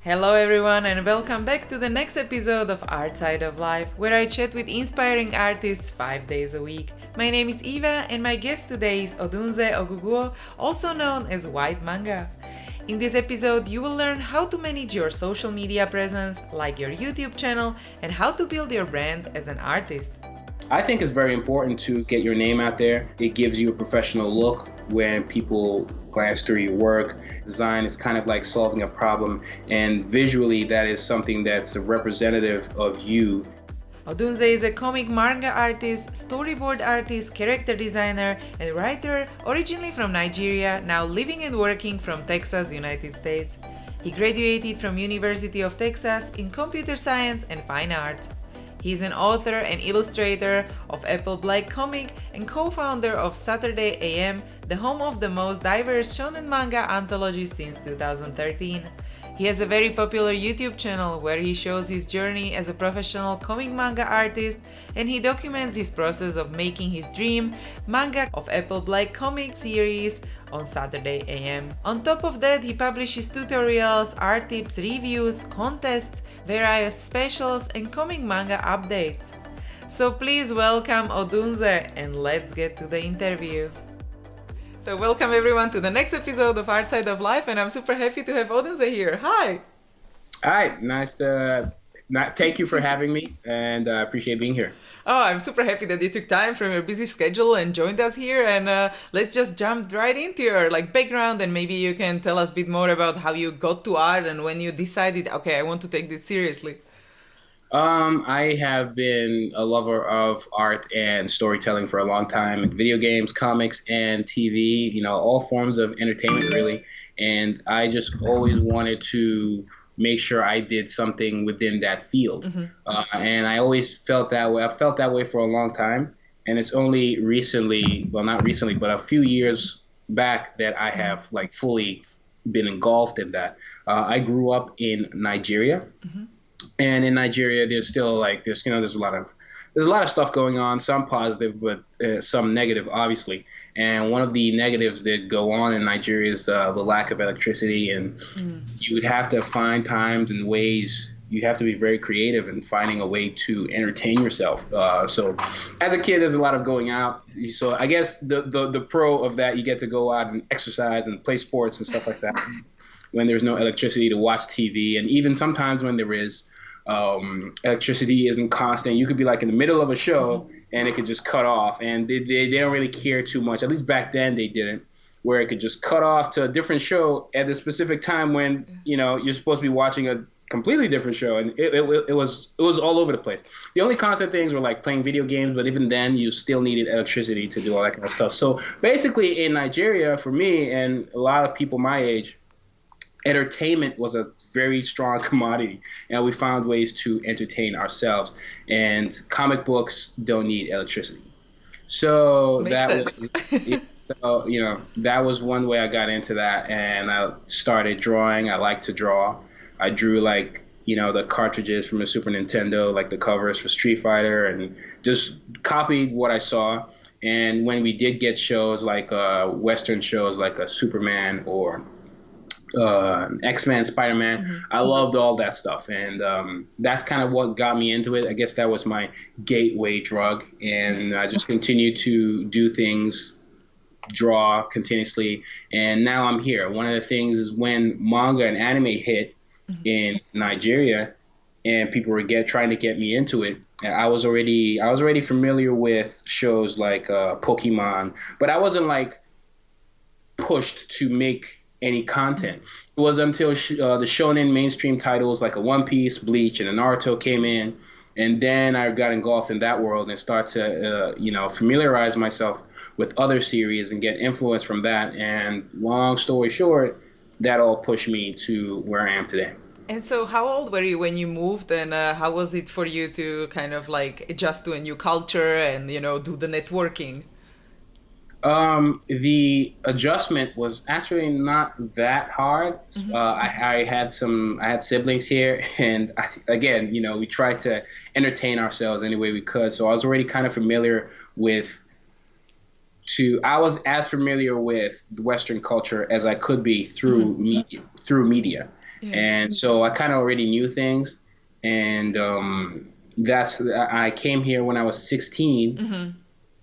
Hello everyone and welcome back to the next episode of Art Side of Life, where I chat with inspiring artists 5 days a week. My name is Eva and my guest today is Odunze Oguguo, also known as Whytmanga. In this episode, you will learn how to manage your social media presence, like your YouTube channel, and how to build your brand as an artist. I think it's very important to get your name out there. It gives you a professional look when people glance through your work. Design is kind of like solving a problem, and visually that is something that's a representative of you. Odunze is a comic manga artist, storyboard artist, character designer, and writer, originally from Nigeria, now living and working from Texas, United States. He graduated from University of Texas in computer science and fine art. He is an author and illustrator of Apple Black Comic and co-founder of Saturday AM, the home of the most diverse shonen manga anthology since 2013. He has a very popular YouTube channel where he shows his journey as a professional comic manga artist, and he documents his process of making his dream manga of Apple Black Comic series on Saturday AM. On top of that, he publishes tutorials, art tips, reviews, contests, various specials, and comic manga updates. So please welcome Odunze and let's get to the interview. So welcome everyone to the next episode of Art Side of Life, and I'm super happy to have Odunze here. Hi! Hi, thank you for having me, and I appreciate being here. Oh, I'm super happy that you took time from your busy schedule and joined us here, and let's just jump right into your background, and maybe you can tell us a bit more about how you got to art and when you decided, okay, I want to take this seriously. I have been a lover of art and storytelling for a long time. Video games, comics, and TV, all forms of entertainment, really. And I just always wanted to make sure I did something within that field. And I always felt that way. I felt that way for a long time. And it's only recently, well, not recently, but a few years back that I have fully been engulfed in that. I grew up in Nigeria. And in Nigeria, there's still there's a lot of stuff going on, some positive, but some negative, obviously. And one of the negatives that go on in Nigeria is the lack of electricity, and you would have to find times and ways. You have to be very creative in finding a way to entertain yourself. So as a kid, there's a lot of going out. So I guess the pro of that, you get to go out and exercise and play sports and stuff like that. When there's no electricity to watch TV, and even sometimes when there is, electricity isn't constant. You could be in the middle of a show and it could just cut off, and they don't really care too much. At least back then they didn't, where it could just cut off to a different show at a specific time when you're supposed to be watching a completely different show, and it was all over the place. The only constant things were playing video games, but even then you still needed electricity to do all that kind of stuff. So basically in Nigeria, for me and a lot of people my age, entertainment was a very strong commodity, and we found ways to entertain ourselves. And comic books don't need electricity, so that was one way I got into that. And I started drawing. I like to draw. I drew the cartridges from the Super Nintendo, the covers for Street Fighter, and just copied what I saw. And when we did get shows Western shows like a Superman or X-Men, Spider-Man, I loved all that stuff, and that's kind of what got me into it. I guess that was my gateway drug, and I just continued to do things, draw continuously, and now I'm here. One of the things is when manga and anime hit in Nigeria, and people were trying to get me into it. I was already familiar with shows like Pokemon, but I wasn't pushed to make any content. It was until the shonen mainstream titles like a One Piece, Bleach, and a Naruto came in, and then I got engulfed in that world and start to familiarize myself with other series and get influence from that. And long story short, that all pushed me to where I am today. And so how old were you when you moved, and how was it for you to kind of adjust to a new culture and do the networking? The adjustment was actually not that hard. I had siblings here, and we tried to entertain ourselves any way we could. So I was already kind of familiar with I was as familiar with the Western culture as I could be through media. Yeah. And so I kind of already knew things, and that's I came here when I was 16 Mm-hmm.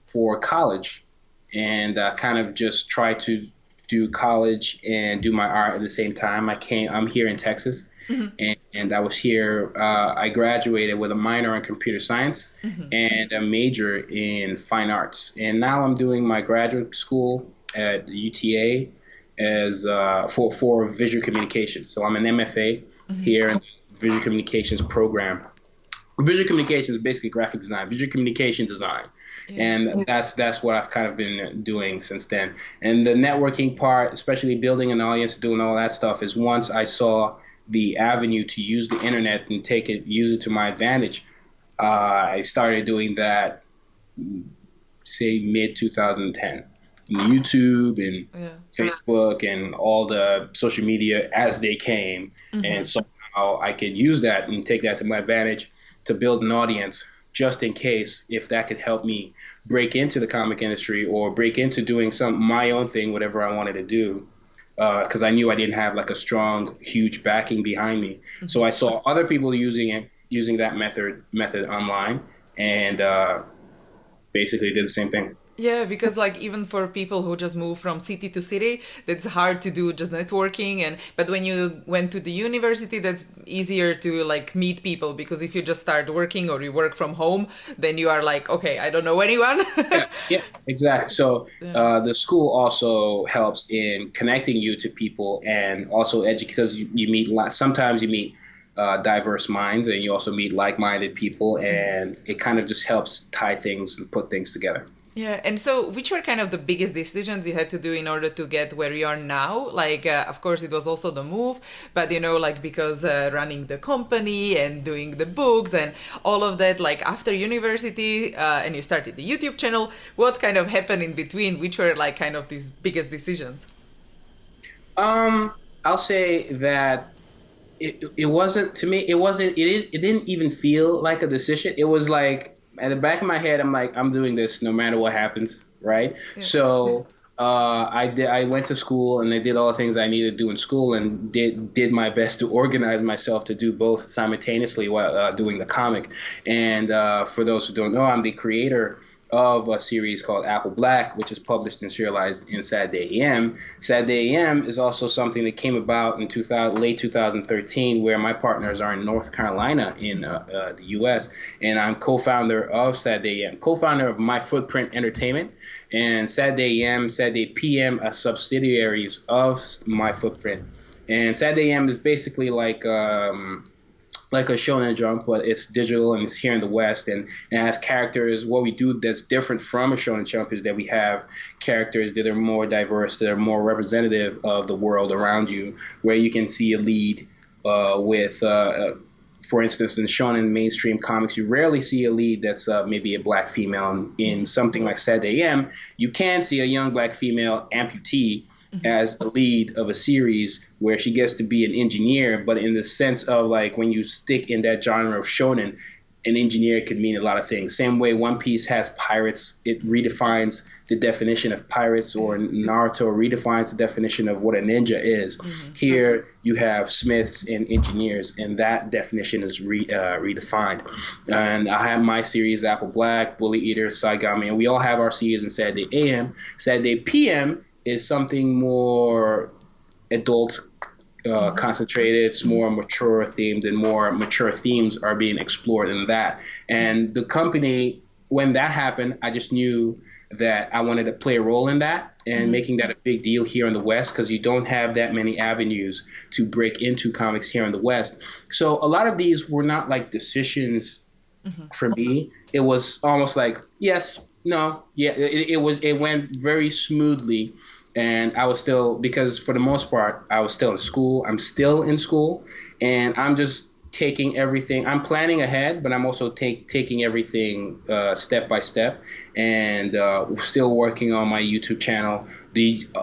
for college, and kind of just tried to do college and do my art at the same time. I'm here in Texas, Mm-hmm. and I was here. I graduated with a minor in computer science Mm-hmm. and a major in fine arts. And now I'm doing my graduate school at UTA as for visual communications. So I'm an MFA Mm-hmm. here in the visual communications program. Visual communication is basically graphic design, visual communication design, Yeah. and that's what I've kind of been doing since then. And the networking part, especially building an audience, doing all that stuff, is once I saw the avenue to use the internet and use it to my advantage. I started doing that, say mid 2010, YouTube and Yeah. Facebook and all the social media as they came, and Mm-hmm. somehow I could use that and take that to my advantage to build an audience just in case if that could help me break into the comic industry or break into doing some my own thing, whatever I wanted to do. Because I knew I didn't have like a strong, huge backing behind me, so Mm-hmm. I saw other people using that method online, and basically did the same thing. Yeah, because like even for people who just move from city to city, that's hard to do just networking and but when you went to the university, that's easier to like meet people because if you just start working or you work from home, then you are like, okay, I don't know anyone. Yeah, yeah, exactly. So Yeah. the school also helps in connecting you to people and also educate because you meet sometimes you meet diverse minds and you also meet like-minded people and it kind of just helps tie things and put things together. Yeah, and so which were kind of the biggest decisions you had to do in order to get where you are now? Like, of course, it was also the move, but like because running the company and doing the books and all of that, like after university, and you started the YouTube channel, what kind of happened in between? Which were like kind of these biggest decisions? Um, I'll say that it wasn't to me. It didn't even feel like a decision. It was like at the back of my head, I'm like, I'm doing this no matter what happens, right? Yeah. So I went to school and I did all the things I needed to do in school and did my best to organize myself to do both simultaneously while doing the comic. And for those who don't know, I'm the creator of a series called Apple Black, which is published and serialized in Saturday AM. Saturday AM is also something that came about in late 2013, where my partners are in North Carolina in the U.S., and I'm co-founder of Saturday AM, co-founder of My Footprint Entertainment, and Saturday AM, Saturday PM are subsidiaries of My Footprint. And Saturday AM is basically like a Shonen Jump, but it's digital and it's here in the West and it has characters. What we do that's different from a Shonen Jump is that we have characters that are more diverse, that are more representative of the world around you, where you can see a lead for instance, in Shonen mainstream comics, you rarely see a lead that's maybe a black female. In something like Saturday AM, you can see a young black female amputee as a lead of a series where she gets to be an engineer, but in the sense of like when you stick in that genre of shonen, an engineer could mean a lot of things. Same way One Piece has pirates, it redefines the definition of pirates, or Naruto redefines the definition of what a ninja is. Here you have smiths and engineers, and that definition is redefined. And I have my series, Apple Black, Bully Eater, Saigami, and we all have our series in Saturday AM. Saturday PM is something more adult concentrated. It's more mature themed, and more mature themes are being explored in that. And the company, when that happened, I just knew that I wanted to play a role in that and making that a big deal here in the West, because you don't have that many avenues to break into comics here in the West. So a lot of these were not like decisions for me. It was almost like yes, no, yeah. It went very smoothly, and I was still, because for the most part I was still in school. I'm still in school, and I'm just taking everything. I'm planning ahead, but I'm also taking everything step by step, and still working on my YouTube channel.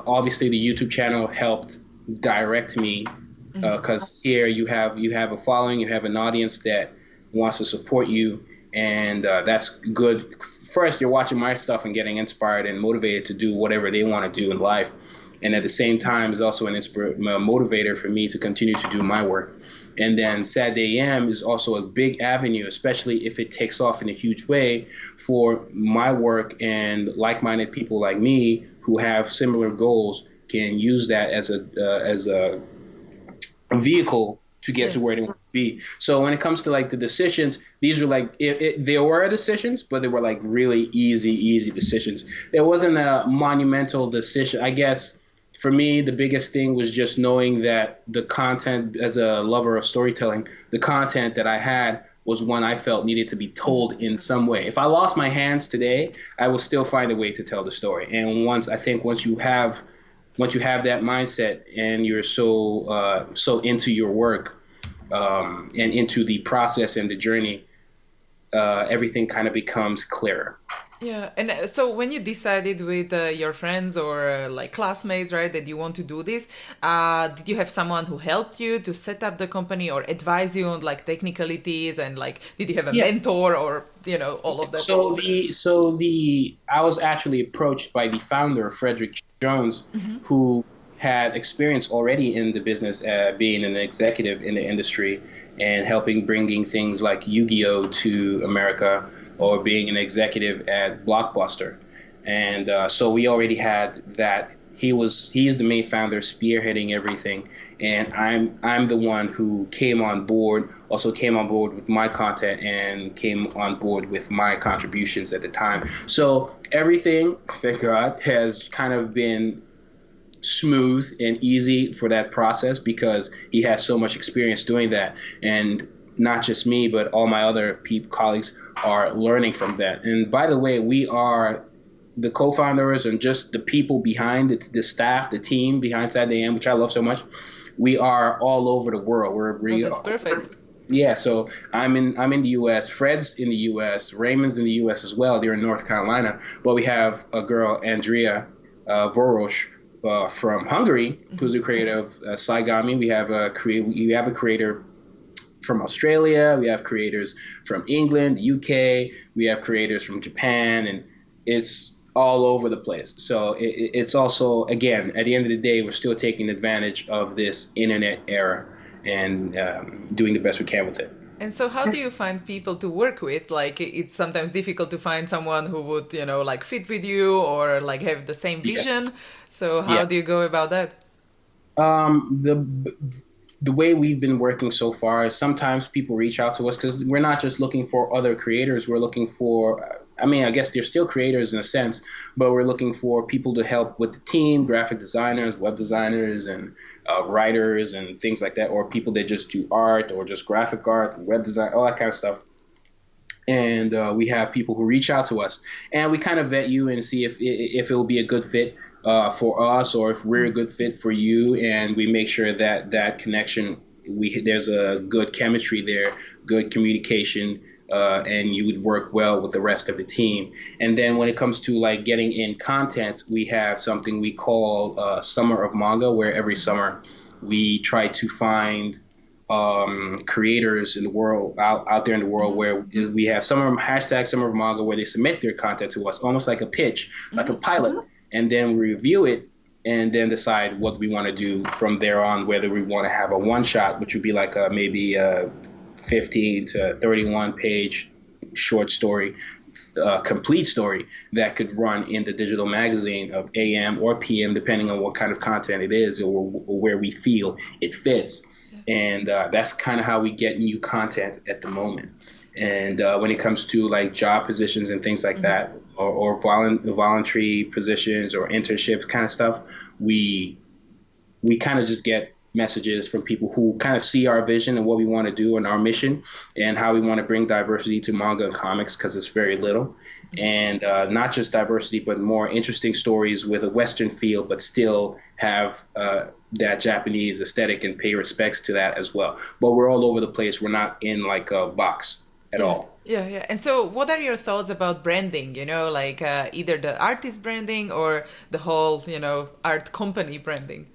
Obviously the YouTube channel helped direct me, because here you have a following, you have an audience that wants to support you, and that's good. First, you're watching my stuff and getting inspired and motivated to do whatever they want to do in life. and at the same time is also an motivator for me to continue to do my work. And then Saturday AM is also a big avenue, especially if it takes off in a huge way for my work, and like-minded people like me who have similar goals can use that as a vehicle to get Yeah. to where they want to be. So when it comes to like the decisions, these were like there were decisions, but they were like really easy decisions. There wasn't a monumental decision. I guess for me, the biggest thing was just knowing that the content, as a lover of storytelling, the content that I had was one I felt needed to be told in some way. If I lost my hands today, I will still find a way to tell the story. And once you have that mindset and you're so into your work, and into the process and the journey, everything kind of becomes clearer. Yeah, and so when you decided with your friends or like classmates, right, that you want to do this, did you have someone who helped you to set up the company or advise you on like technicalities, and like did you have a Yeah. mentor or all of that? So the I was actually approached by the founder, Frederick Jones, who had experience already in the business, being an executive in the industry and helping bringing things like Yu-Gi-Oh to America, or being an executive at Blockbuster. And so we already had that. He is the main founder, spearheading everything, and I'm the one who came on board. Also came on board with my content and came on board with my contributions at the time. So everything, thank God, has kind of been smooth and easy for that process because he has so much experience doing that. And not just me, but all my other colleagues are learning from that. And by the way, we are the co-founders and just the people behind it, the staff, the team behind Saturday AM, which I love so much. We are all over the world. Oh, that's perfect. Yeah, so I'm in the U.S. Fred's in the U.S. Raymond's in the U.S. as well. They're in North Carolina, but we have a girl, Andrea Vorosh, from Hungary, who's the creator of Saigami. We have a creator from Australia. We have creators from England, UK. We have creators from Japan, and it's all over the place. So it's also, again, at the end of the day, we're still taking advantage of this internet era and doing the best we can with it. And so how do you find people to work with? Like it's sometimes difficult to find someone who would, like fit with you or like have the same vision. Yes. So how Yeah. do you go about that? The way we've been working so far is sometimes people reach out to us because we're not just looking for other creators. We're looking for, I mean, I guess they're still creators in a sense, but we're looking for people to help with the team, graphic designers, web designers, and writers and things like that, or people that just do art or just graphic art, web design, all that kind of stuff. And we have people who reach out to us, and we kind of vet you and see if it will be a good fit for us, or if we're a good fit for you, and we make sure that connection, there's a good chemistry there, good communication, and you would work well with the rest of the team. And then when it comes to like getting in content, we have something we call Summer of Manga, where every summer we try to find creators in the world out there in the world, where we have Summer of Manga, where they submit their content to us, almost like a pitch, like a pilot, and then we review it and then decide what we want to do from there on, whether we want to have a one shot, which would be like maybe a 15 to 31 page short story, complete story that could run in the digital magazine of AM or PM, depending on what kind of content it is, or where we feel it fits. And that's kind of how we get new content at the moment. And when it comes to like job positions and things like that, or voluntary positions or internship kind of stuff, we kind of just get messages from people who kind of see our vision and what we want to do and our mission and how we want to bring diversity to manga and comics, because it's very little. And not just diversity, but more interesting stories with a Western feel, but still have that Japanese aesthetic and pay respects to that as well. But we're all over the place. We're not in like a box at all. Yeah. And so what are your thoughts about branding, like either the artist branding or the whole, art company branding?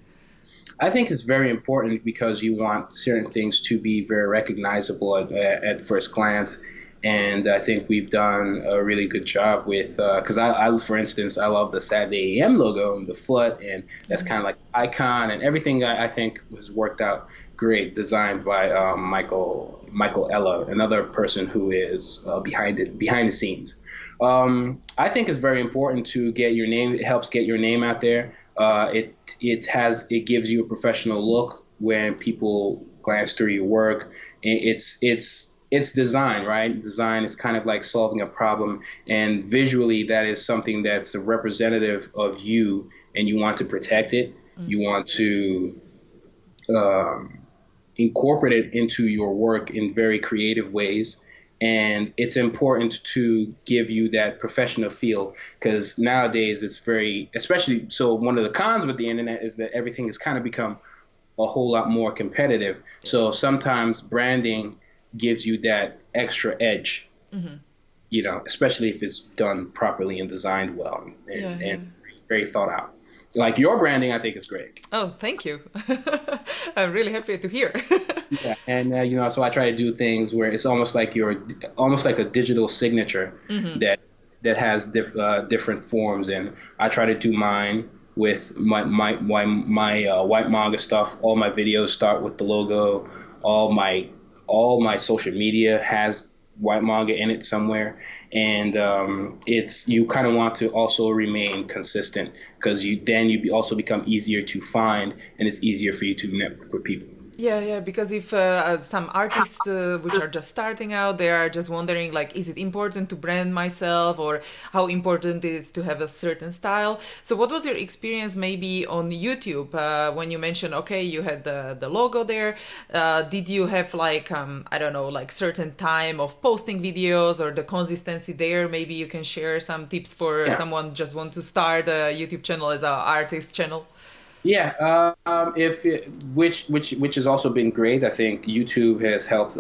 I think it's very important because you want certain things to be very recognizable at first glance. And I think we've done a really good job with, because for instance, I love the Saturday AM logo and the foot, and that's kind of like icon and everything. I think was worked out great, designed by Michael Ella, another person who is behind the scenes. I think it's very important to get your name. It helps get your name out there. It gives you a professional look when people glance through your work. It's design, right? Design is kind of like solving a problem, and visually, that is something that's a representative of you, and you want to protect it. You want to um, incorporate it into your work in very creative ways. And it's important to give you that professional feel because nowadays it's very, especially, so one of the cons with the internet is that everything has kind of become a whole lot more competitive. So sometimes branding gives you that extra edge, especially if it's done properly and designed well and very thought out. Like your branding, I think is great. Oh, thank you. I'm really happy to hear. Yeah, and so I try to do things where it's almost like a digital signature that has different forms, and I try to do mine with my Whytmanga stuff. All my videos start with the logo. All my social media has Whytmanga in it somewhere, and it's you kind of want to also remain consistent because you also become easier to find, and it's easier for you to network with people. Yeah, because if some artists which are just starting out, they are just wondering, like, is it important to brand myself, or how important it is to have a certain style? So what was your experience maybe on YouTube when you mentioned, okay, you had the logo there? Did you have like, I don't know, like certain time of posting videos or the consistency there? Maybe you can share some tips for someone just want to start a YouTube channel as an artist channel. Yeah, which has also been great. I think YouTube has helped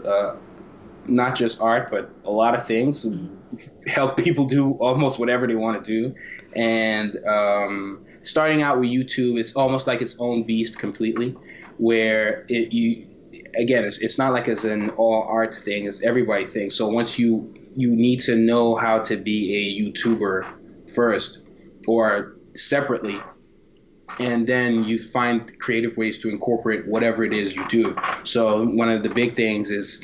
not just art, but a lot of things. Help people do almost whatever they want to do. And starting out with YouTube is almost like its own beast completely, where it's not like it's an all arts thing. It's everybody thing. So once you need to know how to be a YouTuber first or separately, and then you find creative ways to incorporate whatever it is you do. So one of the big things is,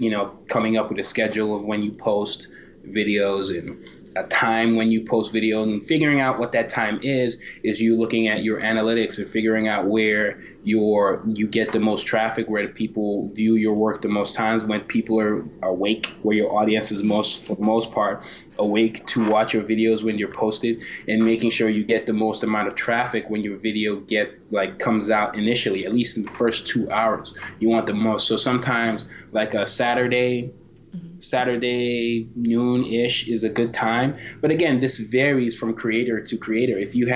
coming up with a schedule of when you post videos and a time when you post video, and figuring out what that time is you looking at your analytics and figuring out where you get the most traffic, where the people view your work the most times, when people are awake, where your audience is for the most part awake to watch your videos when you're posted, and making sure you get the most amount of traffic when your video comes out initially, at least in the first 2 hours. You want the most. So sometimes like a Saturday noon-ish is a good time. But again, this varies from creator to creator. If you're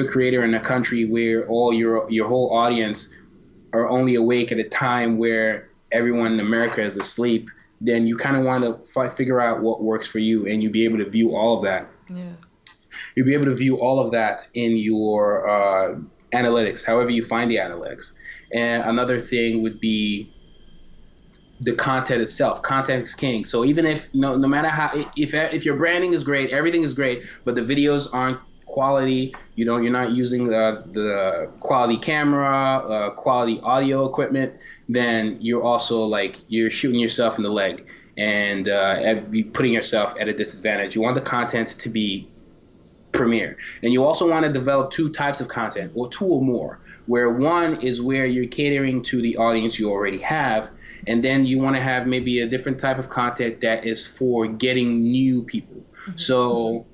a creator in a country where all your whole audience are only awake at a time where everyone in America is asleep, then you kind of want to figure out what works for you, and you'll be able to view all of that. Yeah. You'll be able to view all of that in your analytics, however you find the analytics. And another thing would be the content itself. Content is king. So even if no matter how, if your branding is great, everything is great, but the videos aren't quality, you're not using the quality camera, quality audio equipment, then you're also you're shooting yourself in the leg and putting yourself at a disadvantage. You want the content to be premier, and you also want to develop two types of content, or two or more, where one is where you're catering to the audience you already have, and then you want to have maybe a different type of content that is for getting new people. So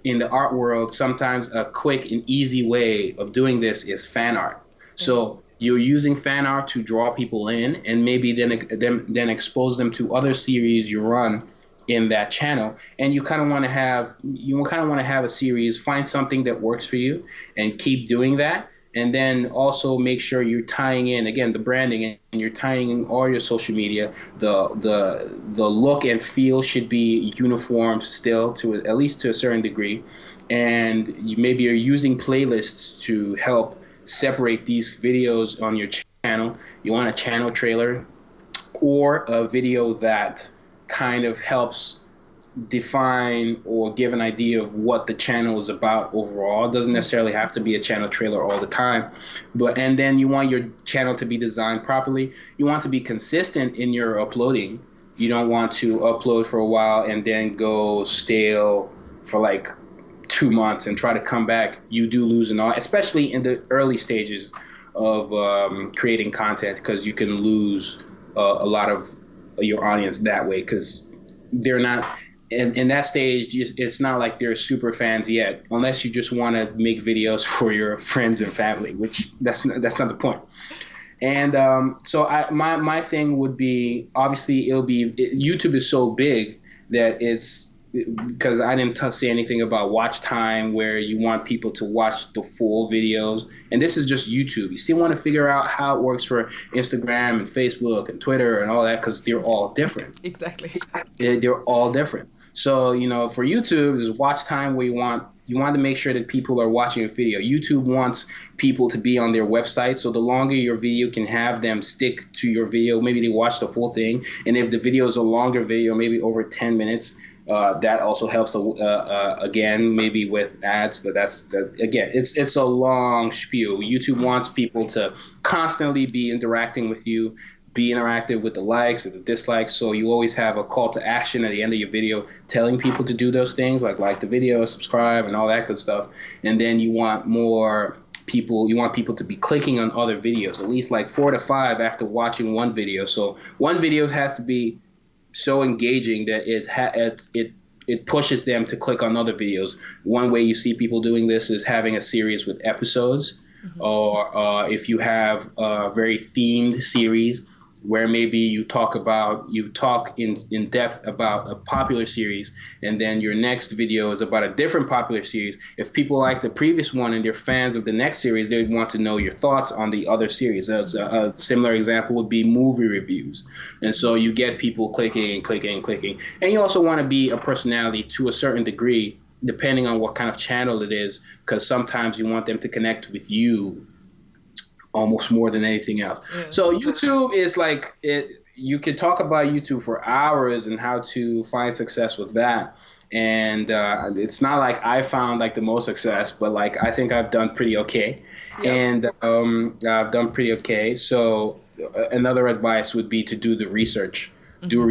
in the art world, sometimes a quick and easy way of doing this is fan art. So you're using fan art to draw people in, and maybe then expose them to other series you run in that channel. And you kind of want to have a series, find something that works for you, and keep doing that. And then also make sure you're tying in, again, the branding, and you're tying in all your social media. The look and feel should be uniform still, at least to a certain degree. And maybe you're using playlists to help separate these videos on your channel. You want a channel trailer or a video that kind of helps define or give an idea of what the channel is about overall. It doesn't necessarily have to be a channel trailer all the time, but and then you want your channel to be designed properly. You want to be consistent in your uploading. You don't want to upload for a while and then go stale for like 2 months and try to come back. You do lose an audience, especially in the early stages of creating content, because you can lose a lot of your audience that way, because they're not in that stage. It's not like they're super fans yet, unless you just want to make videos for your friends and family, which that's not the point. And so my thing would be, obviously YouTube is so big that it's, because I didn't say anything about watch time, where you want people to watch the full videos. And this is just YouTube. You still want to figure out how it works for Instagram and Facebook and Twitter and all that, because they're all different. Exactly. They're all different. So, for YouTube, there's watch time where you want to make sure that people are watching a video. YouTube wants people to be on their website, so the longer your video can have them stick to your video, maybe they watch the full thing. And if the video is a longer video, maybe over 10 minutes, that also helps, again, maybe with ads. But again, it's a long spiel. YouTube wants people to constantly be interacting with you, be interactive with the likes and the dislikes. So you always have a call to action at the end of your video telling people to do those things, like the video, subscribe, and all that good stuff. And then you want people to be clicking on other videos, at least like 4 to 5 after watching one video. So one video has to be so engaging that it pushes them to click on other videos. One way you see people doing this is having a series with episodes, or if you have a very themed series where maybe you talk in depth about a popular series, and then your next video is about a different popular series. If people like the previous one and they're fans of the next series, they want to know your thoughts on the other series. A similar example would be movie reviews. And so you get people clicking and clicking and clicking. And you also want to be a personality to a certain degree, depending on what kind of channel it is, because sometimes you want them to connect with you almost more than anything else. Yeah. So YouTube is like it. You could talk about YouTube for hours and how to find success with that. And it's not like I found like the most success, but like I think I've done pretty okay. Yeah. And I've done pretty okay. So another advice would be to do the research. Mm-hmm. Do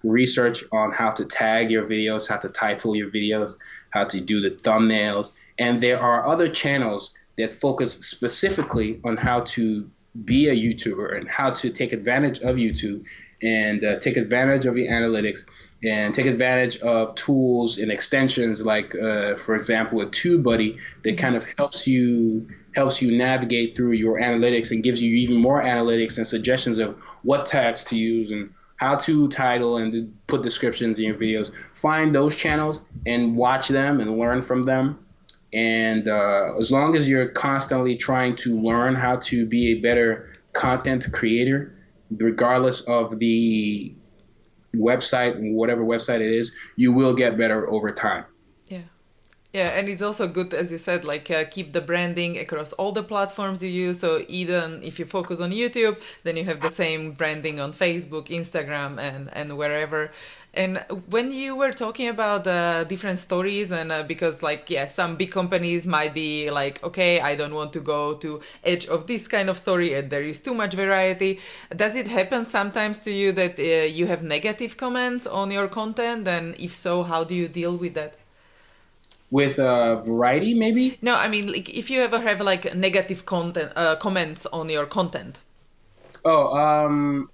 research on how to tag your videos, how to title your videos, how to do the thumbnails. And there are other channels that focus specifically on how to be a YouTuber and how to take advantage of YouTube, and take advantage of your analytics, and take advantage of tools and extensions like, for example, a TubeBuddy that kind of helps you navigate through your analytics and gives you even more analytics and suggestions of what tags to use and how to title and to put descriptions in your videos. Find those channels and watch them and learn from them. And as long as you're constantly trying to learn how to be a better content creator, regardless of the website, whatever website it is, you will get better over time. Yeah. Yeah, and it's also good, as you said, like keep the branding across all the platforms you use. So even if you focus on YouTube, then you have the same branding on Facebook, Instagram, and wherever. And when you were talking about different stories, and because like, yeah, some big companies might be like, okay, I don't want to go to edge of this kind of story and there is too much variety. Does it happen sometimes to you that you have negative comments on your content? And if so, how do you deal with that? With variety, maybe? No, I mean, like, if you ever have like negative content comments on your content. Oh,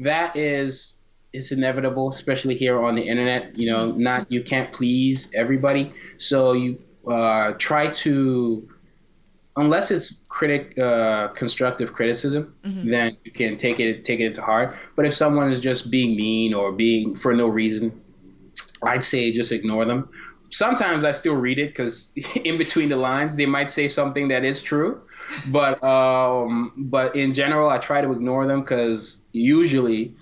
that is... It's inevitable, especially here on the internet. You can't please everybody. So you try to, unless it's constructive criticism, then you can take it into heart. But if someone is just being mean or being for no reason, I'd say just ignore them. Sometimes I still read it because in between the lines, they might say something that is true. But in general, I try to ignore them because usually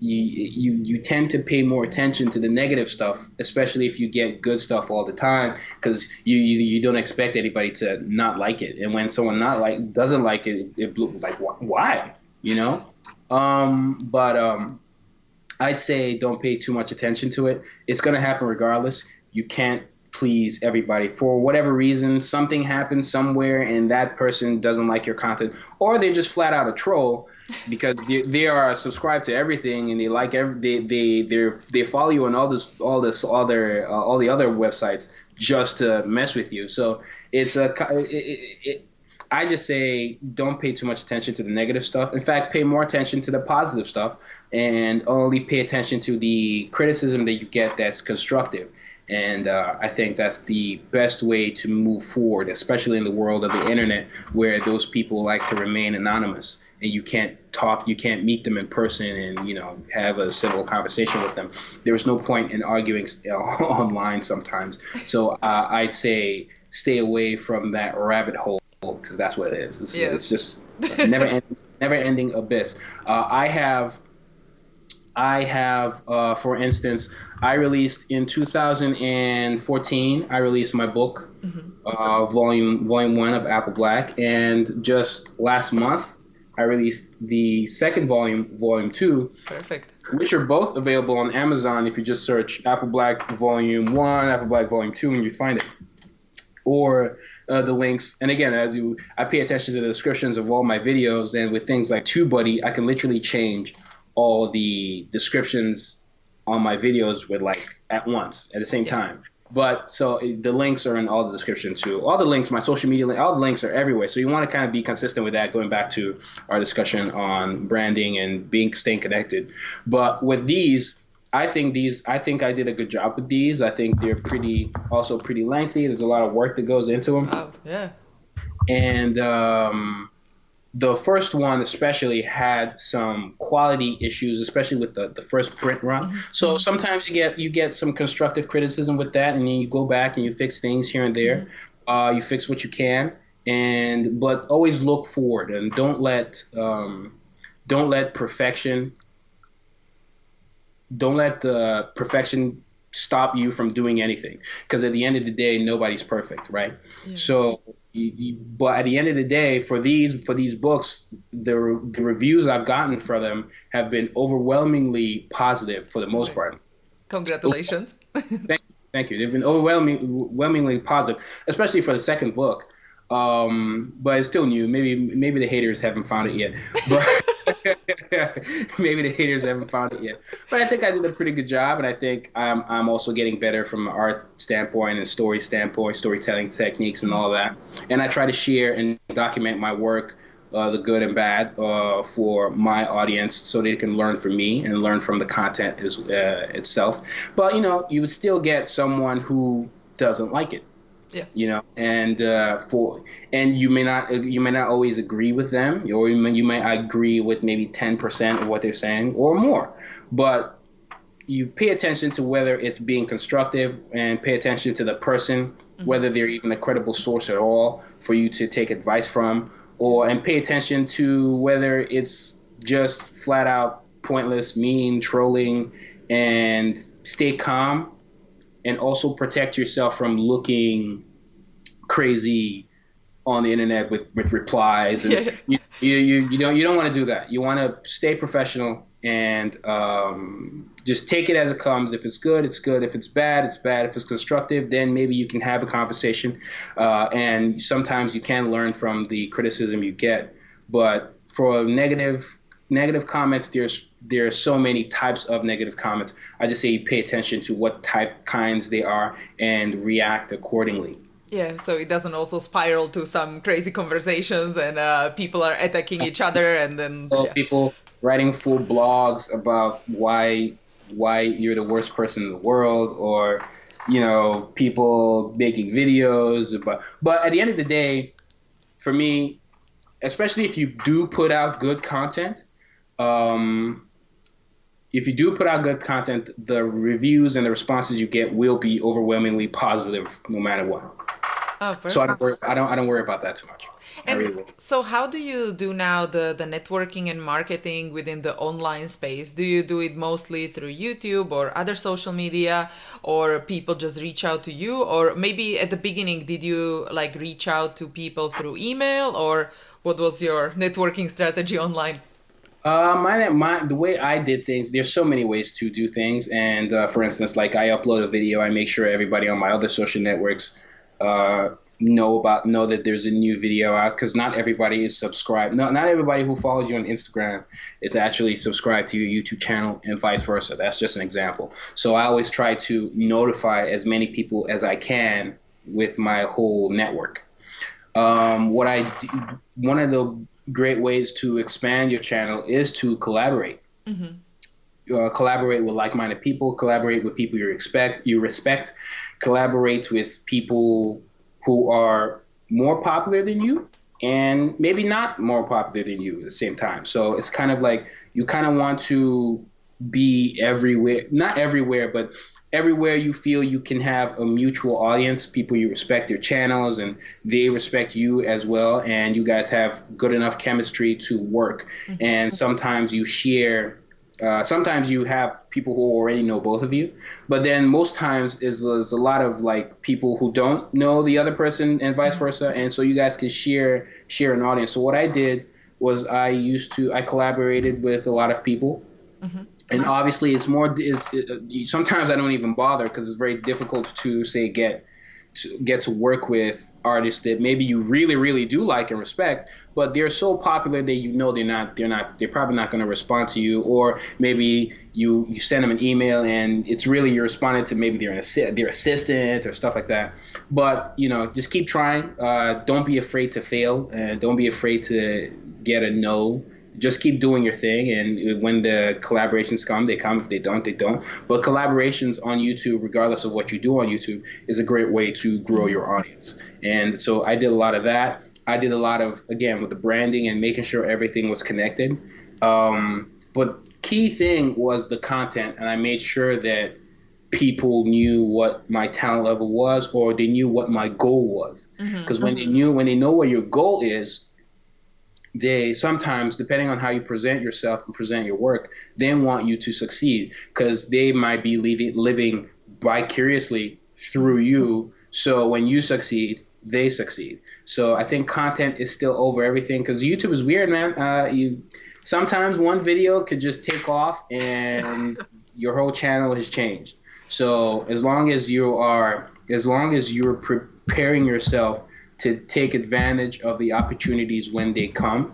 you tend to pay more attention to the negative stuff, especially if you get good stuff all the time, because you don't expect anybody to not like it. And when someone doesn't like it, like, why? I'd say don't pay too much attention to it. It's going to happen regardless. You can't please everybody for whatever reason. Something happens somewhere and that person doesn't like your content, or they're just flat out a troll because they are subscribed to everything and they like they follow you on all this other all the other websites just to mess with you. So it's I just say don't pay too much attention to the negative stuff. In fact, pay more attention to the positive stuff and only pay attention to the criticism that you get that's constructive. And I think that's the best way to move forward, especially in the world of the internet where those people like to remain anonymous and you can't talk, you can't meet them in person and, have a civil conversation with them. There's no point in arguing online sometimes. So I'd say stay away from that rabbit hole because that's what it is. It's just a never ending abyss. I have, for instance, I released in 2014. I released my book, volume one of Apple Black, and just last month I released the second volume two. Perfect. Which are both available on Amazon if you just search Apple Black Volume 1, Apple Black Volume 2, and you find it. Or the links. And again, I pay attention to the descriptions of all my videos, and with things like TubeBuddy, I can literally change all the descriptions on my videos with at once at the same time. But so the links are in all the description too. All the links, my social media link, all the links are everywhere. So you want to kind of be consistent with that, going back to our discussion on branding and staying connected. But with these, I think I did a good job with these. I think they're pretty lengthy. There's a lot of work that goes into them. Oh, yeah. And the first one especially had some quality issues, especially with the first print run. So sometimes you get some constructive criticism with that, and then you go back and you fix things here and there. You fix what you can, but always look forward and don't let the perfection stop you from doing anything, because at the end of the day, nobody's perfect, right? Yeah. So. But at the end of the day, for these books, the reviews I've gotten for them have been overwhelmingly positive for the most part. Congratulations! Thank you. They've been overwhelmingly positive, especially for the second book. But it's still new. Maybe the haters haven't found it yet. But maybe the haters haven't found it yet. But I think I did a pretty good job, and I think I'm also getting better from an art standpoint and storytelling techniques and all that. And I try to share and document my work, the good and bad, for my audience, so they can learn from me and learn from the content itself. But you would still get someone who doesn't like it. Yeah. And you may not always agree with them, or you may agree with maybe 10% of what they're saying or more. But you pay attention to whether it's being constructive, and pay attention to the person, whether they're even a credible source at all for you to take advice from, and pay attention to whether it's just flat out pointless, mean, trolling, and stay calm. And also protect yourself from looking crazy on the internet with replies. And you don't want to do that. You want to stay professional and just take it as it comes. If it's good, it's good. If it's bad, it's bad. If it's constructive, then maybe you can have a conversation. And sometimes you can learn from the criticism you get. But for negative comments, there are so many types of negative comments. I just say you pay attention to what kinds they are and react accordingly. Yeah, so it doesn't also spiral to some crazy conversations and people are attacking each other, and then people writing full blogs about why you're the worst person in the world, or people making videos about. But at the end of the day, for me, especially if you do put out good content. If you do put out good content, the reviews and the responses you get will be overwhelmingly positive, no matter what. Oh, so I don't worry about that too much. And so how do you do now the networking and marketing within the online space? Do you do it mostly through YouTube or other social media, or people just reach out to you? Or maybe at the beginning, did you reach out to people through email, or what was your networking strategy online? The way I did things, there's so many ways to do things. And for instance, like I upload a video, I make sure everybody on my other social networks uh, know that there's a new video out because not everybody is subscribed. No, not everybody who follows you on Instagram is actually subscribed to your YouTube channel, and vice versa. That's just an example. So I always try to notify as many people as I can with my whole network. One of the great ways to expand your channel is to collaborate. Collaborate with like-minded people, collaborate with people you respect, collaborate with people who are more popular than you and maybe not more popular than you at the same time. So it's kind of like you kind of want to be everywhere, not everywhere, but everywhere you feel you can have a mutual audience, people you respect their channels and they respect you as well, and you guys have good enough chemistry to work. And sometimes you share. Sometimes you have people who already know both of you, but then most times is a lot of like people who don't know the other person and vice versa, and so you guys can share an audience. So what I did was I collaborated with a lot of people. And obviously, sometimes I don't even bother because it's very difficult to say get to work with artists that maybe you really really do like and respect, but they're so popular that they're probably not going to respond to you, or maybe you send them an email and it's really you're responding to maybe their assistant or stuff like that. But just keep trying. Don't be afraid to fail, and don't be afraid to get a no. Just keep doing your thing, and when the collaborations come, they come. If they don't, they don't. But collaborations on YouTube, regardless of what you do on YouTube, is a great way to grow your audience. And so I did a lot of that. I did a lot of, again, with the branding and making sure everything was connected. But key thing was the content, and I made sure that people knew what my talent level was, or they knew what my goal was. Because when they know what your goal is, they sometimes, depending on how you present yourself and present your work, they want you to succeed because they might be living vicariously through you. So when you succeed, they succeed. So I think content is still over everything because YouTube is weird, man. Sometimes one video could just take off and your whole channel has changed. So as long as you're preparing yourself to take advantage of the opportunities when they come,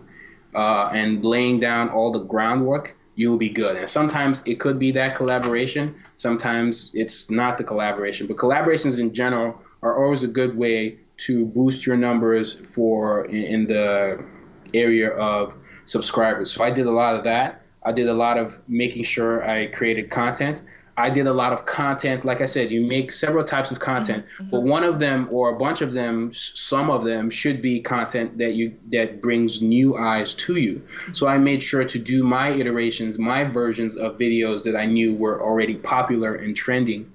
and laying down all the groundwork, you'll be good. And sometimes it could be that collaboration. Sometimes it's not the collaboration. But collaborations in general are always a good way to boost your numbers in the area of subscribers. So I did a lot of that. I did a lot of making sure I created content. I did a lot of content. Like I said, you make several types of content, but one of them or a bunch of them, some of them should be content that brings new eyes to you. So I made sure to do my iterations, my versions of videos that I knew were already popular and trending,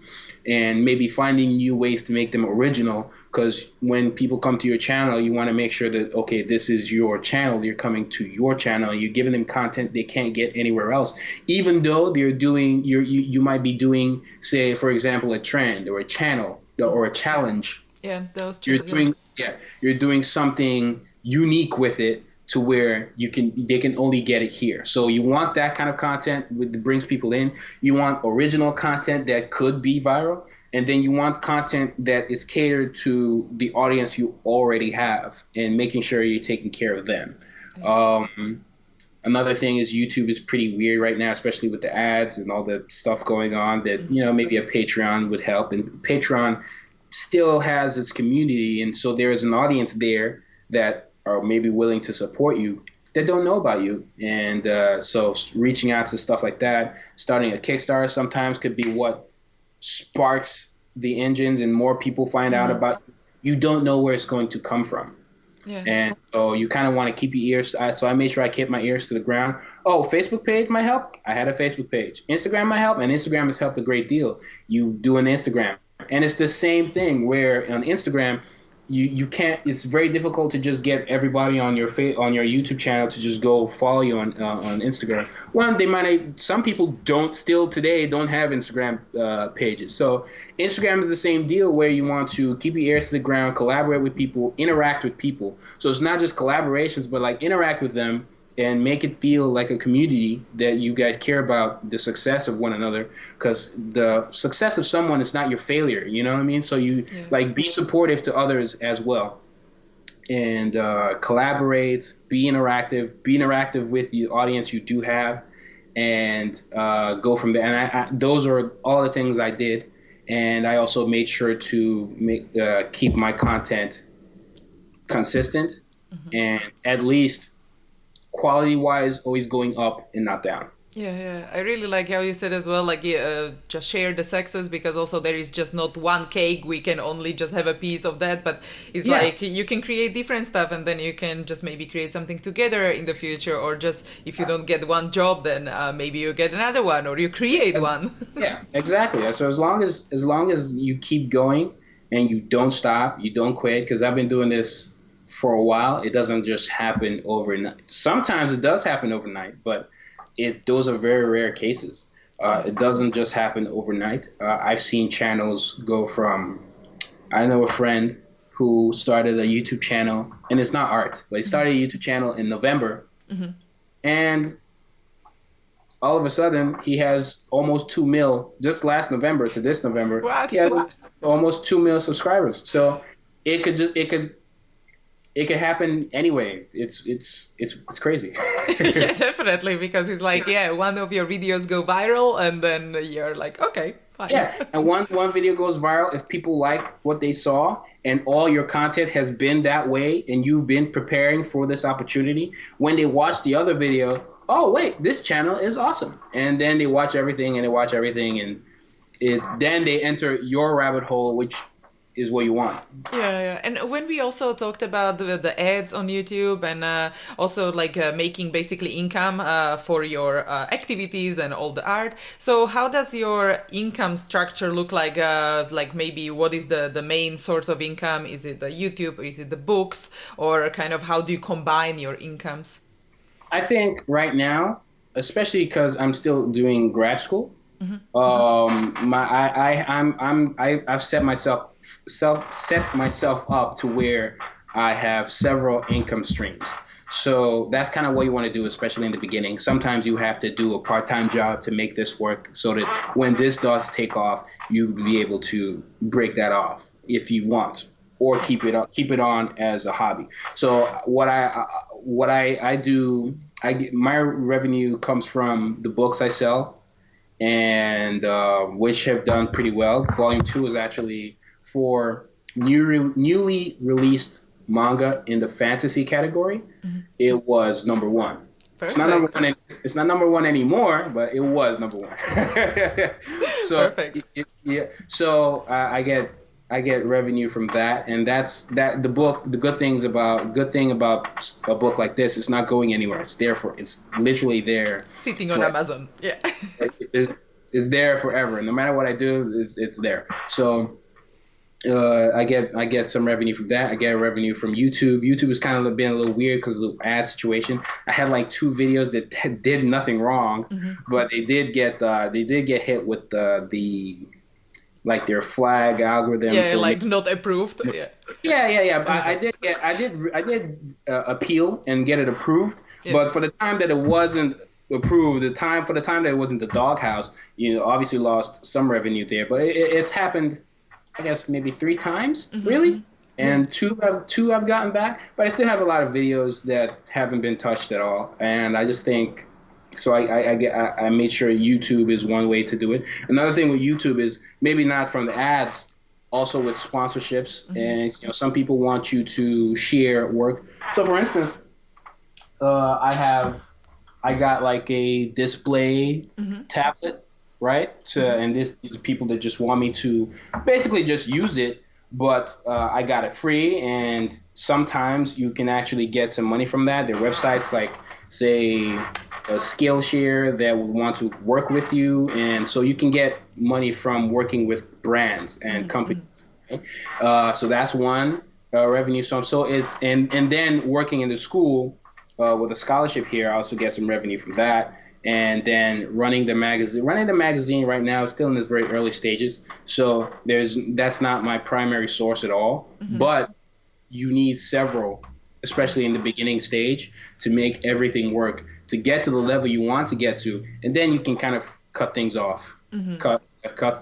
and maybe finding new ways to make them original. Because when people come to your channel, you want to make sure that, okay, this is your channel. You're coming to your channel. You're giving them content they can't get anywhere else. Even though you might be doing, say, for example, a trend or a channel or a challenge. Yeah, those two. You're doing something unique with it to where they can only get it here. So you want that kind of content that brings people in. You want original content that could be viral. And then you want content that is catered to the audience you already have and making sure you're taking care of them. Another thing is YouTube is pretty weird right now, especially with the ads and all the stuff going on that, maybe a Patreon would help. And Patreon still has its community. And so there is an audience there that are maybe willing to support you that don't know about you. And so reaching out to stuff like that, starting a Kickstarter sometimes could be what sparks the engines and more people find out about you. Don't know where it's going to come from. Yeah. And so you kind of want to keep your ears. So I made sure I kept my ears to the ground. Oh, Facebook page might help. I had a Facebook page. Instagram might help, and Instagram has helped a great deal. You do an Instagram, and it's the same thing where on Instagram, you can't. It's very difficult to just get everybody on your YouTube channel to just go follow you on Instagram. One, some people don't have Instagram pages. So Instagram is the same deal where you want to keep your ears to the ground, collaborate with people, interact with people. So it's not just collaborations, but like interact with them and make it feel like a community that you guys care about the success of one another, because the success of someone is not your failure, you know what I mean? So you Yeah. like be supportive to others as well, and collaborate, be interactive with the audience you do have, and go from there. And those are all the things I did, and I also made sure to keep my content consistent, and at least quality wise always going up and not down. Yeah, yeah. I really like how you said as well, like, just share the success, because also there is just not one cake. We can only just have a piece of that, but it's Yeah. like you can create different stuff, and then you can just maybe create something together in the future, or just if you don't get one job, then maybe you get another one, or you create one. Yeah, exactly. So as long as you keep going and you don't stop, you don't quit, because I've been doing this for a while. It doesn't just happen overnight. Sometimes it does happen overnight, but those are very rare cases. It doesn't just happen overnight. I've seen channels go from, I know a friend who started a YouTube channel, and it's not art, but he started a YouTube channel in November, and all of a sudden he has almost 2 mil. Just last November to this November, What? he has almost 2 mil subscribers. So it could happen anyway. It's crazy. Yeah, definitely, because it's like, yeah, one of your videos go viral, and then you're like, okay, fine. Yeah, and one video goes viral if people like what they saw, and all your content has been that way, and you've been preparing for this opportunity. When they watch the other video, oh wait, this channel is awesome, and then they watch everything, and then they enter your rabbit hole, which is what you want. Yeah, yeah. And when we also talked about the ads on YouTube, and also like making basically income for your activities and all the art. So how does your income structure look like? Like maybe what is the main source of income? Is it the YouTube? Is it the books? Or kind of how do you combine your incomes? I think right now, especially because I'm still doing grad school, I've set myself up to where I have several income streams. So that's kind of what you want to do, especially in the beginning. Sometimes you have to do a part-time job to make this work, so that when this does take off, you'll be able to break that off if you want, or keep it on as a hobby. So what I do, my revenue comes from the books I sell, and which have done pretty well. Volume 2 is actually for newly released manga in the fantasy category. It was number 1. Perfect. It's not number 1. It's not number 1 anymore, but it was number 1. So Perfect. yeah. So I get revenue from that, and that's the book. The good thing about a book like this, it's not going anywhere. It's literally there. Sitting on Amazon. Yeah. It's there forever. No matter what I do, it's there. So I get some revenue from that. I get revenue from YouTube. YouTube has kind of been a little weird because of the ad situation. I had like 2 videos that did nothing wrong, but they did get hit with the like their flag algorithm. Yeah, like not approved. Yeah. Yeah. I did appeal and get it approved, but for the time that it wasn't approved, for the time that it wasn't the doghouse, obviously lost some revenue there. But it's happened, I guess maybe 3 times, really, and two I've gotten back. But I still have a lot of videos that haven't been touched at all, and I just think. So I made sure YouTube is one way to do it. Another thing with YouTube is got not from the ads, also with sponsorships. And some people want you to share work. So for instance, I got like a display tablet, right? And these are people that just want me to basically just use it. But I got it free, and sometimes you can actually get some money from that. There are websites like, say, a Skillshare that would want to work with you, and so you can get money from working with brands and companies. Okay? So that's one revenue source. So it's and then working in the school with a scholarship here, I also get some revenue from that. And then running the magazine. Running the magazine right now is still in its very early stages, so that's not my primary source at all. But you need several especially in the beginning stage, to make everything work, to get to the level you want to get to, and then you can kind of cut things off,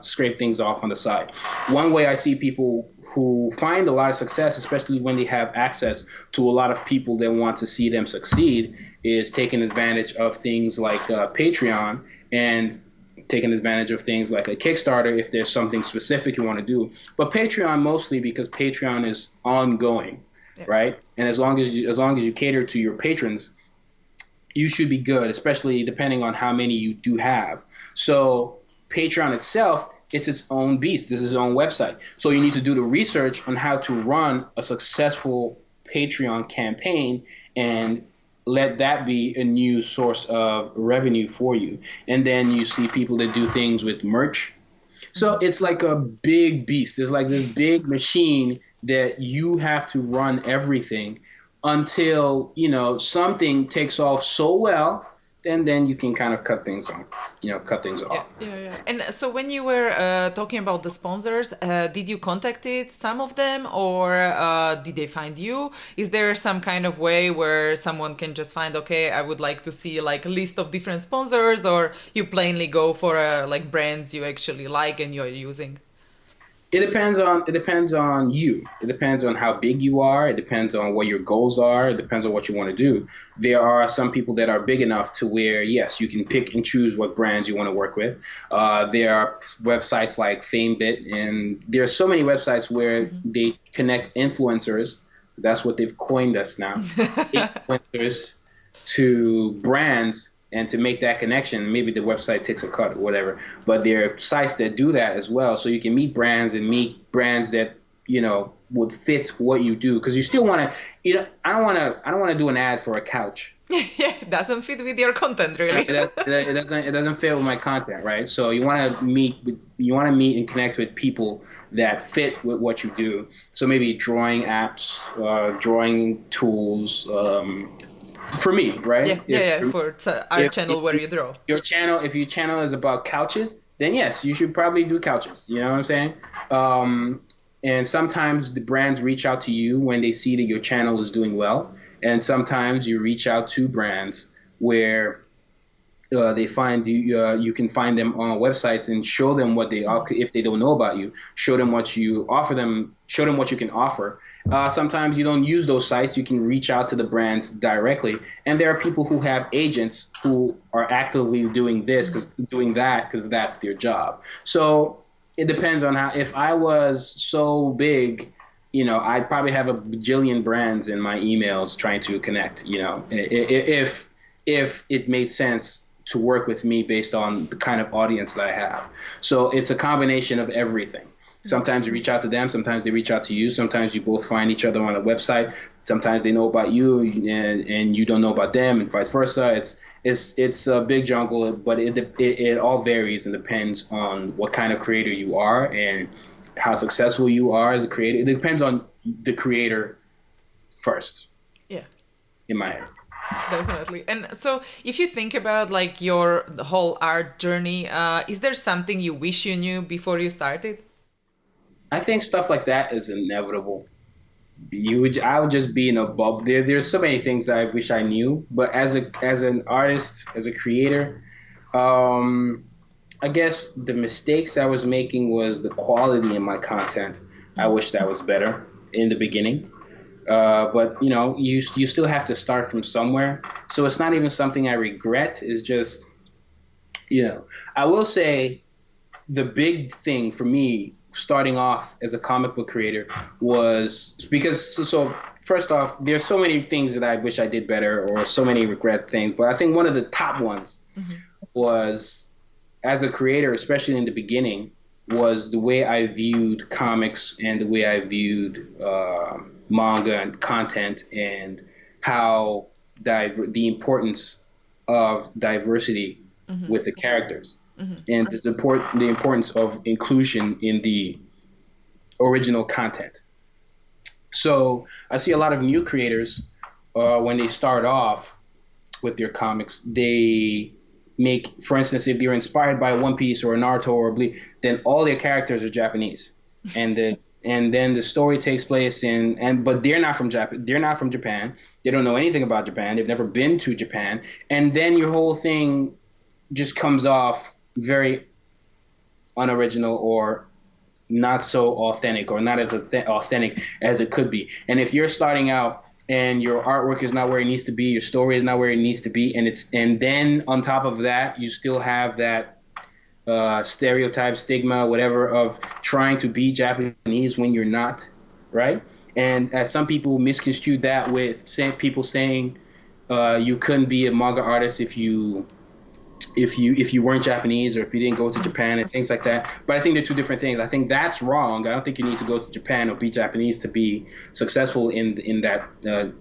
scrape things off on the side. One way I see people who find a lot of success, especially when they have access to a lot of people that want to see them succeed, is taking advantage of things like Patreon and taking advantage of things like a Kickstarter if there's something specific you want to do. But Patreon mostly because Patreon is ongoing, right? And as long as you cater to your patrons, you should be good, especially depending on how many you do have. So Patreon itself, it's its own beast. This is its own website. So you need to do the research on how to run a successful Patreon campaign and let that be a new source of revenue for you. And then you see people that do things with merch. So it's like a big beast. There's like this big machine that you have to run everything until, something takes off so well, and then you can kind of cut things off. Yeah. And so when you were talking about the sponsors, did you contacted some of them, or did they find you? Is there some kind of way where someone can just find, okay, I would like to see like a list of different sponsors, or you plainly go for like brands you actually like and you're using? It depends on you. It depends on how big you are. It depends on what your goals are. It depends on what you want to do. There are some people that are big enough to where, yes, you can pick and choose what brands you want to work with. There are websites like FameBit, and there are so many websites where they connect influencers. That's what they've coined us now. Influencers to brands. And to make that connection, maybe the website takes a cut or whatever. But there are sites that do that as well. So you can meet brands that, would fit what you do. Because you still want to, I don't want to do an ad for a couch. Yeah, it doesn't fit with your content, really. It doesn't fit with my content, right? So you want to meet and connect with people that fit with what you do. So maybe drawing apps, drawing tools, for me, right? For our channel where you draw. If your channel is about couches, then yes, you should probably do couches. You know what I'm saying? And sometimes the brands reach out to you when they see that your channel is doing well. And sometimes you reach out to brands where they find you. You can find them on websites and show them what they are. If they don't know about you, show them what you offer them. Show them what you can offer. Sometimes you don't use those sites. You can reach out to the brands directly. And there are people who have agents who are actively doing that because that's their job. So it depends on how. If I was so big, I'd probably have a bajillion brands in my emails trying to connect. If it made sense to work with me based on the kind of audience that I have. So it's a combination of everything. Sometimes you reach out to them, sometimes they reach out to you, sometimes you both find each other on a website, sometimes they know about you and you don't know about them, and vice versa. It's a big jungle, but it all varies and depends on what kind of creator you are and how successful you are as a creator. It depends on the creator first. Yeah. In my head. Definitely. And so if you think about like the whole art journey, is there something you wish you knew before you started? I think stuff like that is inevitable. I would just be in a bubble. There's so many things that I wish I knew, but as an artist, as a creator, I guess the mistakes I was making was the quality in my content. I wish that was better in the beginning. But you still have to start from somewhere. So it's not even something I regret. It's just, I will say the big thing for me starting off as a comic book creator was because, so first off, there's so many things that I wish I did better or so many regret things. But I think one of the top ones was, as a creator, especially in the beginning, was the way I viewed comics and the way I viewed manga and content, and how the importance of diversity with the characters, and the importance of inclusion in the original content. So I see a lot of new creators when they start off with their comics, they make, for instance, if they're inspired by One Piece or Naruto or Bleach, then all their characters are Japanese, and and then the story takes place in but they're not from Japan. They're not from Japan. They don't know anything about Japan. They've never been to Japan, and then your whole thing just comes off very unoriginal or not so authentic, or not as authentic as it could be. And if you're starting out and your artwork is not where it needs to be, your story is not where it needs to be, and then on top of that you still have that stereotype, stigma, whatever, of trying to be Japanese when you're not, right? And some people misconstrue that with people saying you couldn't be a manga artist if you weren't Japanese, or if you didn't go to Japan and things like that. But I think they're two different things. I think that's wrong. I don't think you need to go to Japan or be Japanese to be successful in that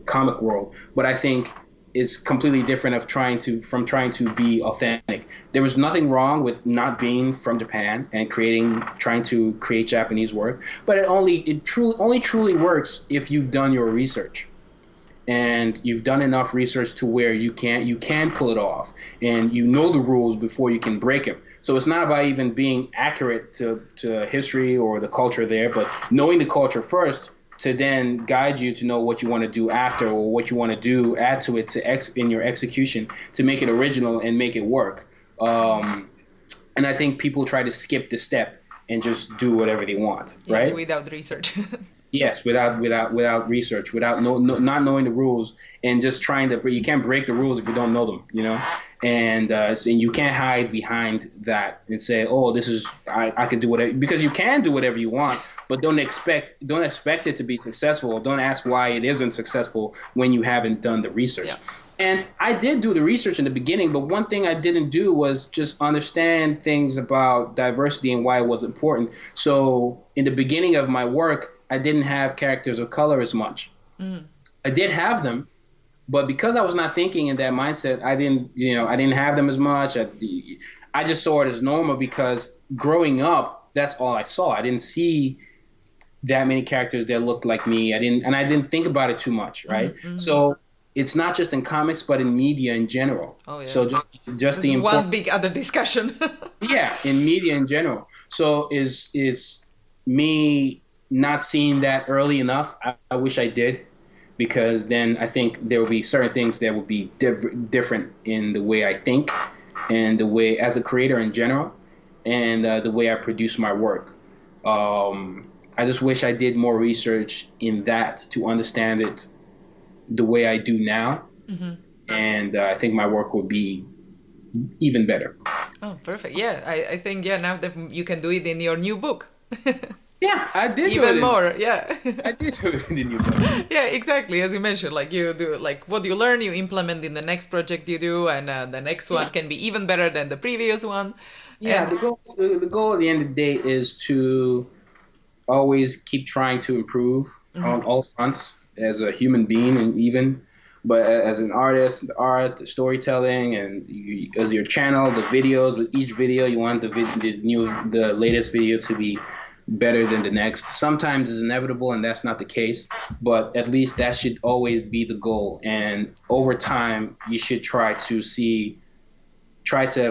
comic world. But I think it's completely different from trying to be authentic. There was nothing wrong with not being from Japan and trying to create Japanese work, but it only truly works if you've done your research and you've done enough research to where you can pull it off, and you know the rules before you can break them. So it's not about even being accurate to history or the culture there, but knowing the culture first to then guide you to know what you want to do after, or what you want to add to it in your execution to make it original and make it work. And I think people try to skip the step and just do whatever they want, right? Without research. Yes, without research, without not knowing the rules, and just you can't break the rules if you don't know them, and you can't hide behind that and say, oh, I can do whatever, because you can do whatever you want, but don't expect it to be successful, or don't ask why it isn't successful when you haven't done the research. Yeah. And I did do the research in the beginning, but one thing I didn't do was just understand things about diversity and why it was important. So in the beginning of my work, I didn't have characters of color as much. I did have them, but because I was not thinking in that mindset, I didn't have them as much. I just saw it as normal, because growing up, that's all I saw. I didn't see that many characters that looked like me. I didn't think about it too much, right? Mm-hmm. So it's not just in comics, but in media in general. Oh, yeah. So just the one big other discussion. Yeah, in media in general. So is me not seeing that early enough? I wish I did, because then I think there will be certain things that will be different in the way I think, and the way as a creator in general, and the way I produce my work. I just wish I did more research in that to understand it the way I do now. Mm-hmm. And I think my work would be even better. Oh, perfect. Yeah, I think, now that you can do it in your new book. Yeah, I did even do it more. Yeah, I did do it in the new book. Yeah, exactly. As you mentioned, like you do, like what you learn, you implement in the next project you do, and the next one can be even better than the previous one. Yeah, and the goal at the end of the day is to always keep trying to improve on all fronts, as a human being, and but as an artist, the art, the storytelling, and as your channel, the videos. With each video, you want the latest video to be better than the next. Sometimes it's inevitable, and that's not the case, but at least that should always be the goal. And over time, you should try to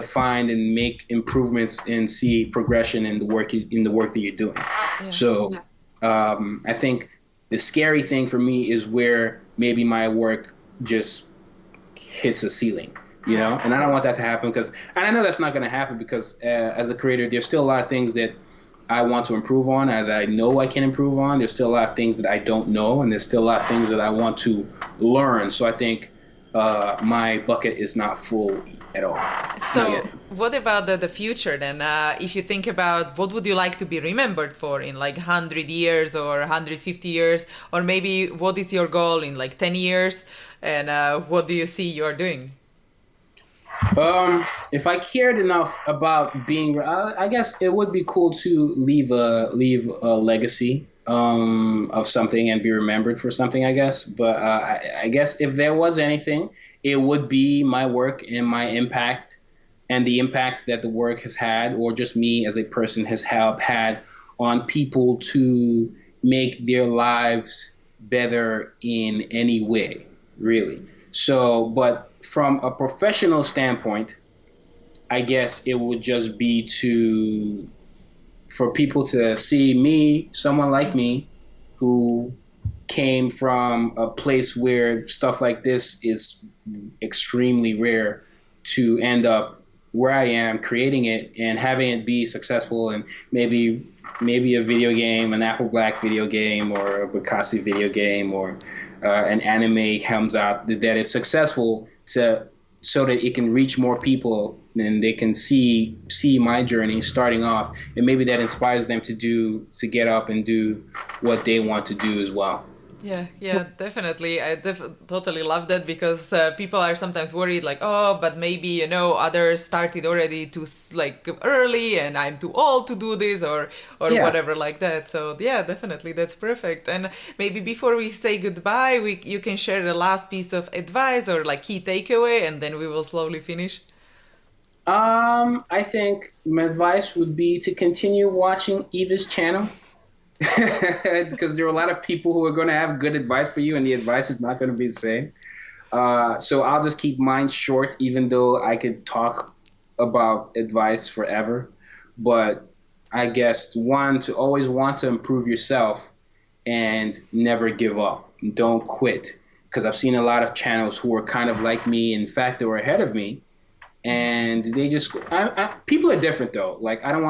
find and make improvements and see progression in the work that you're doing. Yeah. So I think the scary thing for me is where maybe my work just hits a ceiling, and I don't want that to happen, and I know that's not going to happen, because as a creator, there's still a lot of things that I want to improve on, that I know I can improve on. There's still a lot of things that I don't know, and there's still a lot of things that I want to learn. So I think my bucket is not full at all. So what about the future then? If you think about what would you like to be remembered for in like 100 years or 150 years, or maybe what is your goal in like 10 years, and what do you see you're doing? If I cared enough about being, I guess it would be cool to leave a legacy of something and be remembered for something, I guess. But I guess if there was anything, it would be my work and my impact, and the impact that the work has had, or just me as a person has had on people to make their lives better in any way, really. So, but from a professional standpoint, I guess it would just be to for people to see me, someone like me, who came from a place where stuff like this is extremely rare, to end up where I am, creating it and having it be successful, and maybe a video game, an Apple Black video game, or a Bukasi video game, or an anime comes out that is successful, so that it can reach more people and they can see my journey starting off, and maybe that inspires them to get up and do what they want to do as well. Yeah, definitely. I totally love that, because people are sometimes worried, like, oh, but maybe, others started already too early and I'm too old to do this, or whatever like that. So yeah, definitely, that's perfect. And maybe before we say goodbye, you can share the last piece of advice or like key takeaway, and then we will slowly finish. I think my advice would be to continue watching Eva's channel. Because there are a lot of people who are going to have good advice for you, and the advice is not going to be the same. So I'll just keep mine short, even though I could talk about advice forever. But I guess to always want to improve yourself and never give up. Don't quit. Because I've seen a lot of channels who are kind of like me. In fact, they were ahead of me. And they just people are different though. Like, I'm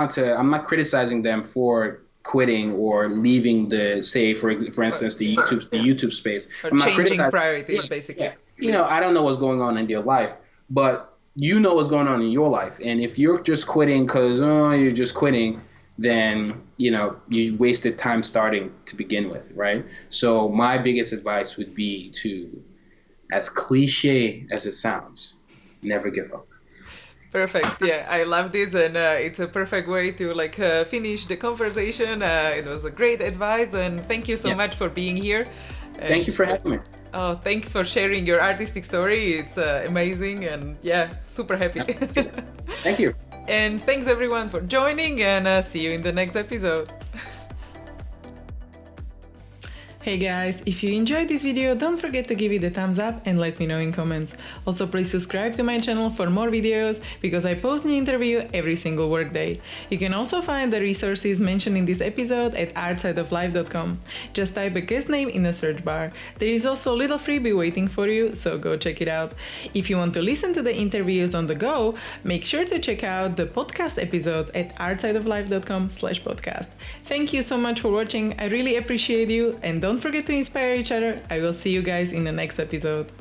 not criticizing them for quitting or leaving for instance, the YouTube space. Or changing priorities, basically. Yeah. I don't know what's going on in their life, but you know what's going on in your life. And if you're just quitting because you're just quitting, then you wasted time starting to begin with, right? So my biggest advice would be to, as cliche as it sounds, never give up. Perfect. Yeah, I love this, and it's a perfect way to finish the conversation. It was a great advice, and thank you so much for being here. Thank you for having me. Oh, thanks for sharing your artistic story. It's amazing, and super happy. Thank you. And thanks everyone for joining, and see you in the next episode. Hey guys, if you enjoyed this video, don't forget to give it a thumbs up and let me know in comments. Also, please subscribe to my channel for more videos, because I post new interview every single workday. You can also find the resources mentioned in this episode at artsideoflife.com. Just type a guest name in the search bar. There is also a little freebie waiting for you, so go check it out. If you want to listen to the interviews on the go, make sure to check out the podcast episodes at artsideoflife.com/podcast. Thank you so much for watching. I really appreciate you, and don't forget to inspire each other. I will see you guys in the next episode.